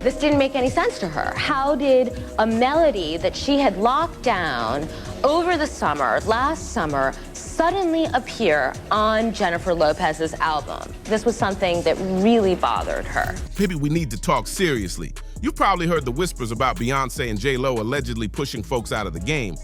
This didn't make any sense to her. How did a melody that she had locked down over the summer, last summer, suddenly appear on Jennifer Lopez's album? This was something that really bothered her. Baby, we need to talk seriously. You've probably heard the whispers about Beyonce and J.Lo allegedly pushing folks out of the game.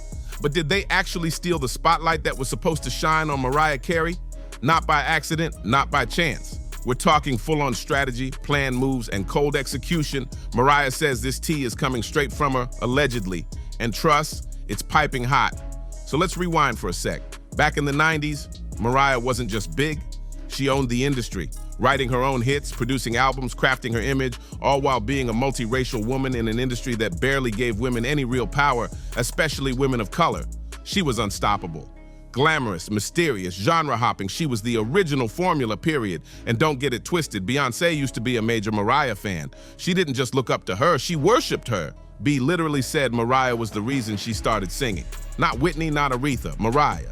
But did they actually steal the spotlight that was supposed to shine on Mariah Carey? Not by accident, not by chance. We're talking full-on strategy, planned moves, and cold execution. Mariah says this tea is coming straight from her, allegedly. And trust, it's piping hot. So let's rewind for a sec. Back in the 90s, Mariah wasn't just big, she owned the industry, writing her own hits, producing albums, crafting her image, all while being a multiracial woman in an industry that barely gave women any real power, especially women of color. She was unstoppable. Glamorous, mysterious, genre-hopping, she was the original formula, period. And don't get it twisted, Beyoncé used to be a major Mariah fan. She didn't just look up to her, she worshipped her. B literally said Mariah was the reason she started singing. Not Whitney, not Aretha, Mariah.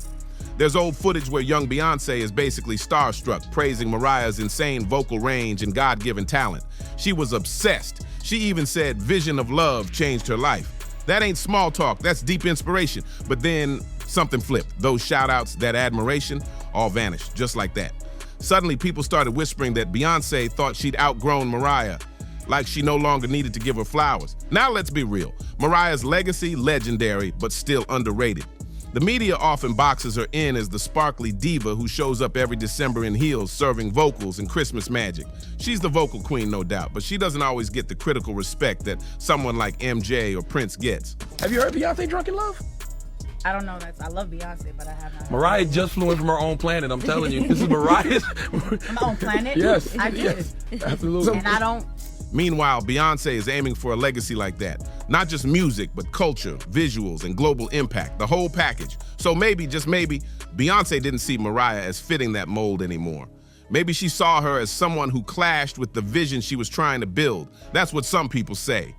There's old footage where young Beyoncé is basically starstruck, praising Mariah's insane vocal range and God-given talent. She was obsessed. She even said vision of love changed her life. That ain't small talk, that's deep inspiration. But then something flipped. Those shout-outs, that admiration, all vanished, just like that. Suddenly, people started whispering that Beyoncé thought she'd outgrown Mariah, like she no longer needed to give her flowers. Now let's be real. Mariah's legacy, legendary, but still underrated. The media often boxes her in as the sparkly diva who shows up every December in heels serving vocals and Christmas magic. She's the vocal queen, no doubt, but she doesn't always get the critical respect that someone like MJ or Prince gets. Have you heard Beyonce Drunk in Love? I don't know that. I love Beyonce, but I have not. Mariah just flew in from her own planet, I'm telling you. This is Mariah's. My own planet? Yes. I did. Yes, absolutely. And I don't. Meanwhile, Beyonce is aiming for a legacy like that. Not just music, but culture, visuals, and global impact, the whole package. So maybe, just maybe, Beyonce didn't see Mariah as fitting that mold anymore. Maybe she saw her as someone who clashed with the vision she was trying to build. That's what some people say.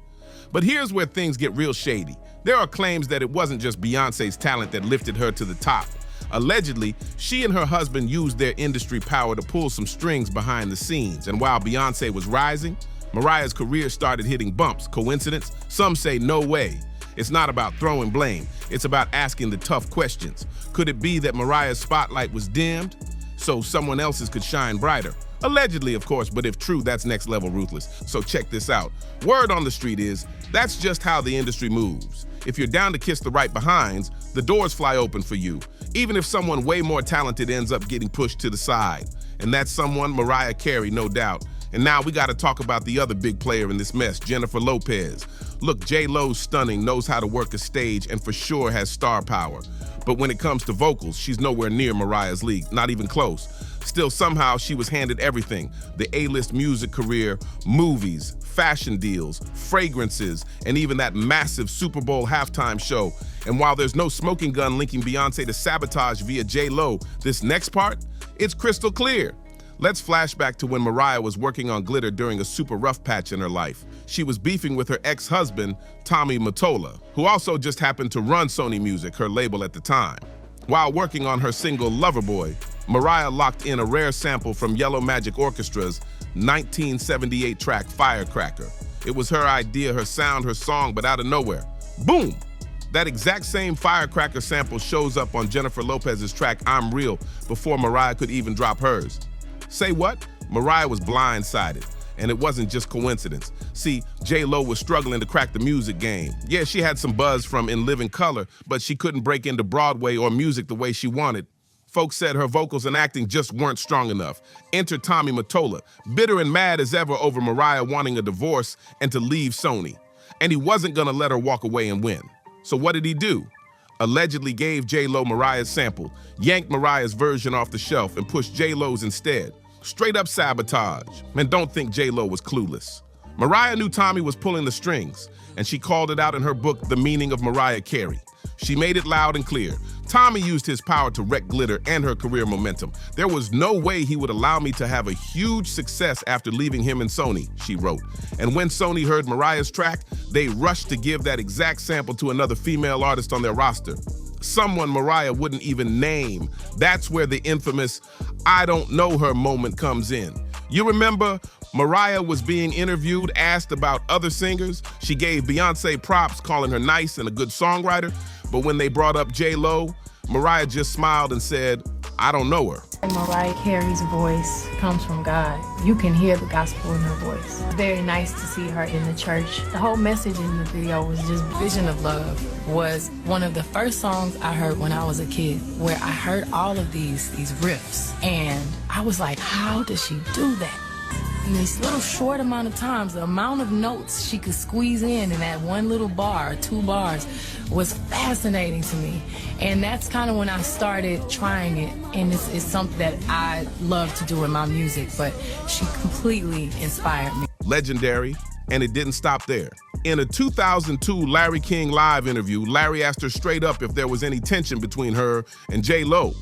But here's where things get real shady. There are claims that it wasn't just Beyonce's talent that lifted her to the top. Allegedly, she and her husband used their industry power to pull some strings behind the scenes. And while Beyonce was rising, Mariah's career started hitting bumps. Coincidence? Some say no way. It's not about throwing blame. It's about asking the tough questions. Could it be that Mariah's spotlight was dimmed so someone else's could shine brighter? Allegedly, of course, but if true, that's next level ruthless. So check this out. Word on the street is, that's just how the industry moves. If you're down to kiss the right behinds, the doors fly open for you, even if someone way more talented ends up getting pushed to the side. And that's someone, Mariah Carey, no doubt. And now we gotta talk about the other big player in this mess, Jennifer Lopez. Look, J.Lo's stunning, knows how to work a stage, and for sure has star power. But when it comes to vocals, she's nowhere near Mariah's league, not even close. Still, somehow she was handed everything: the A-list music career, movies, fashion deals, fragrances, and even that massive Super Bowl halftime show. And while there's no smoking gun linking Beyonce to Sabotage via J.Lo, this next part, it's crystal clear. Let's flash back to when Mariah was working on glitter during a super rough patch in her life. She was beefing with her ex-husband, Tommy Mottola, who also just happened to run Sony Music, her label at the time. While working on her single Loverboy, Mariah locked in a rare sample from Yellow Magic Orchestra's 1978 track Firecracker. It was her idea, her sound, her song, but out of nowhere, boom! That exact same Firecracker sample shows up on Jennifer Lopez's track I'm Real before Mariah could even drop hers. Say what? Mariah was blindsided, and it wasn't just coincidence. See, J.Lo was struggling to crack the music game. Yeah, she had some buzz from In Living Color, but she couldn't break into Broadway or music the way she wanted. Folks said her vocals and acting just weren't strong enough. Enter Tommy Mottola, bitter and mad as ever over Mariah wanting a divorce and to leave Sony. And he wasn't gonna let her walk away and win. So what did he do? Allegedly gave J.Lo Mariah's sample, yanked Mariah's version off the shelf, and pushed J.Lo's instead. Straight up sabotage. And don't think J.Lo was clueless. Mariah knew Tommy was pulling the strings, and she called it out in her book, The Meaning of Mariah Carey. She made it loud and clear. Tommy used his power to wreck glitter and her career momentum. There was no way he would allow me to have a huge success after leaving him and Sony, she wrote. And when Sony heard Mariah's track, they rushed to give that exact sample to another female artist on their roster. Someone Mariah wouldn't even name. That's where the infamous I don't know her moment comes in. You remember Mariah was being interviewed, asked about other singers. She gave Beyonce props, calling her nice and a good songwriter. But when they brought up J.Lo, Mariah just smiled and said, I don't know her. Mariah Carey's voice comes from God. You can hear the gospel in her voice. Very nice to see her in the church. The whole message in the video was just Vision of Love. Was one of the first songs I heard when I was a kid, where I heard all of these riffs, and I was like, how does she do that? In this little short amount of times, the amount of notes she could squeeze in that one little bar, 2 bars, was fascinating to me. And that's kind of when I started trying it, and it's something that I love to do in my music, but she completely inspired me. Legendary, and it didn't stop there. In a 2002 Larry King Live interview, Larry asked her straight up if there was any tension between her and J.Lo.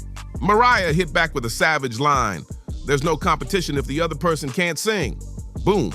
Mariah hit back with a savage line, "There's no competition if the other person can't sing." Boom.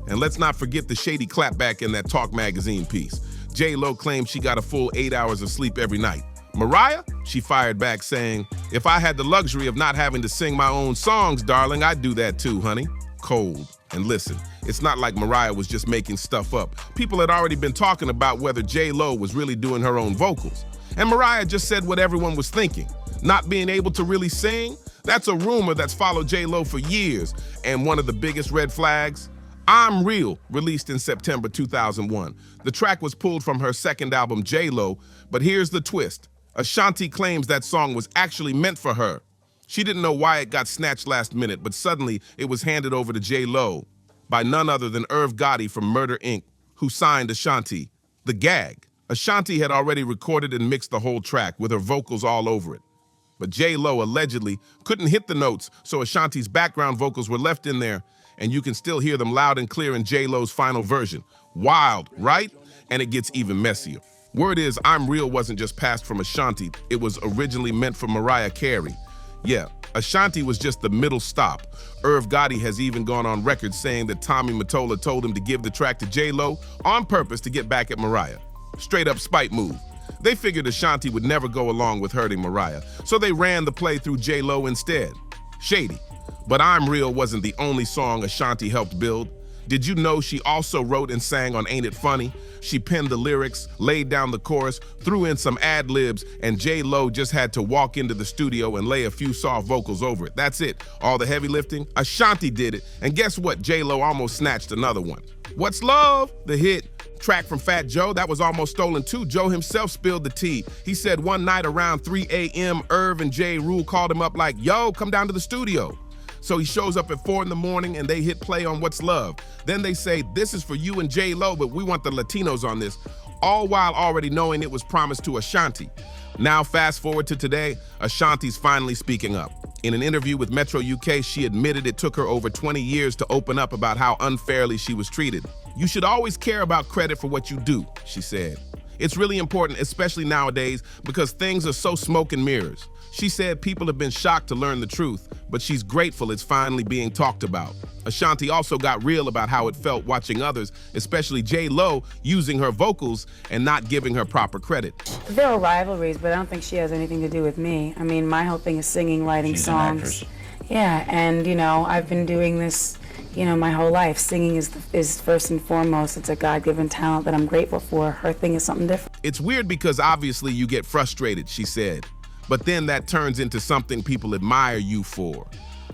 And let's not forget the shady clapback in that Talk magazine piece. J.Lo claimed she got a full 8 hours of sleep every night. Mariah, she fired back saying, "If I had the luxury of not having to sing my own songs, darling, I'd do that too, honey." Cold. And listen, it's not like Mariah was just making stuff up. People had already been talking about whether J.Lo was really doing her own vocals. And Mariah just said what everyone was thinking. Not being able to really sing? That's a rumor that's followed J.Lo for years. And one of the biggest red flags? I'm Real, released in September 2001. The track was pulled from her second album, JLo, but here's the twist. Ashanti claims that song was actually meant for her. She didn't know why it got snatched last minute, but suddenly it was handed over to J.Lo by none other than Irv Gotti from Murder, Inc., who signed Ashanti. The gag. Ashanti had already recorded and mixed the whole track with her vocals all over it. But J.Lo allegedly couldn't hit the notes, so Ashanti's background vocals were left in there, and you can still hear them loud and clear in J.Lo's final version. Wild, right? And it gets even messier. Word is, I'm Real wasn't just passed from Ashanti. It was originally meant for Mariah Carey. Yeah, Ashanti was just the middle stop. Irv Gotti has even gone on record saying that Tommy Mottola told him to give the track to J.Lo on purpose to get back at Mariah. Straight up spite move. They figured Ashanti would never go along with hurting Mariah, so they ran the play through J.Lo instead. Shady. But I'm Real wasn't the only song Ashanti helped build. Did you know she also wrote and sang on Ain't It Funny? She penned the lyrics, laid down the chorus, threw in some ad-libs, and J.Lo just had to walk into the studio and lay a few soft vocals over it. That's it. All the heavy lifting, Ashanti did it. And guess what? J.Lo almost snatched another one. What's Love? The hit track from Fat Joe, that was almost stolen too. Joe himself spilled the tea. He said one night around 3 a.m., Irv and J. Rule called him up like, yo, come down to the studio. So he shows up at 4 in the morning and they hit play on What's Love. Then they say, this is for you and J.Lo, but we want the Latinos on this, all while already knowing it was promised to Ashanti. Now fast forward to today, Ashanti's finally speaking up. In an interview with Metro UK, she admitted it took her over 20 years to open up about how unfairly she was treated. You should always care about credit for what you do, she said. It's really important, especially nowadays, because things are so smoke and mirrors. She said people have been shocked to learn the truth, but she's grateful it's finally being talked about. Ashanti also got real about how it felt watching others, especially J.Lo, using her vocals and not giving her proper credit. There are rivalries, but I don't think she has anything to do with me. I mean, my whole thing is singing, writing songs. Yeah, and I've been doing this, my whole life. Singing is first and foremost. It's a God-given talent that I'm grateful for. Her thing is something different. It's weird because obviously you get frustrated, she said. But then that turns into something people admire you for.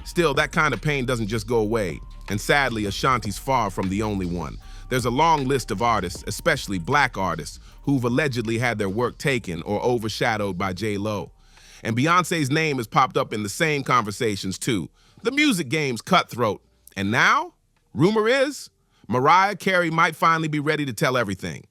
Still, that kind of pain doesn't just go away. And sadly, Ashanti's far from the only one. There's a long list of artists, especially black artists, who've allegedly had their work taken or overshadowed by J.Lo. And Beyonce's name has popped up in the same conversations too. The music game's cutthroat. And now, rumor is, Mariah Carey might finally be ready to tell everything.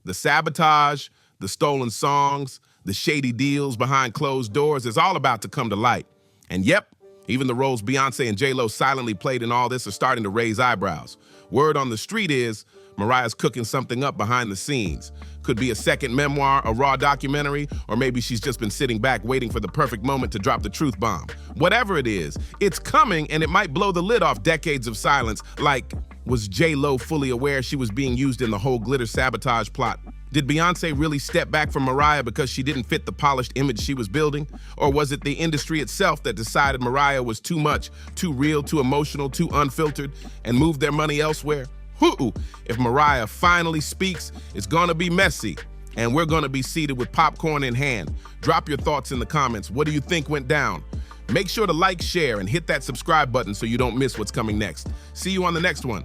The sabotage, the stolen songs, the shady deals behind closed doors is all about to come to light. And yep, even the roles Beyonce and J.Lo silently played in all this are starting to raise eyebrows. Word on the street is Mariah's cooking something up behind the scenes. Could be a second memoir, a raw documentary, or maybe she's just been sitting back waiting for the perfect moment to drop the truth bomb. Whatever it is, it's coming and it might blow the lid off decades of silence. Like, was J.Lo fully aware she was being used in the whole glitter sabotage plot? Did Beyonce really step back from Mariah because she didn't fit the polished image she was building? Or was it the industry itself that decided Mariah was too much, too real, too emotional, too unfiltered, and moved their money elsewhere? If Mariah finally speaks, it's gonna be messy, and we're gonna be seated with popcorn in hand. Drop your thoughts in the comments. What do you think went down? Make sure to like, share, and hit that subscribe button so you don't miss what's coming next. See you on the next one.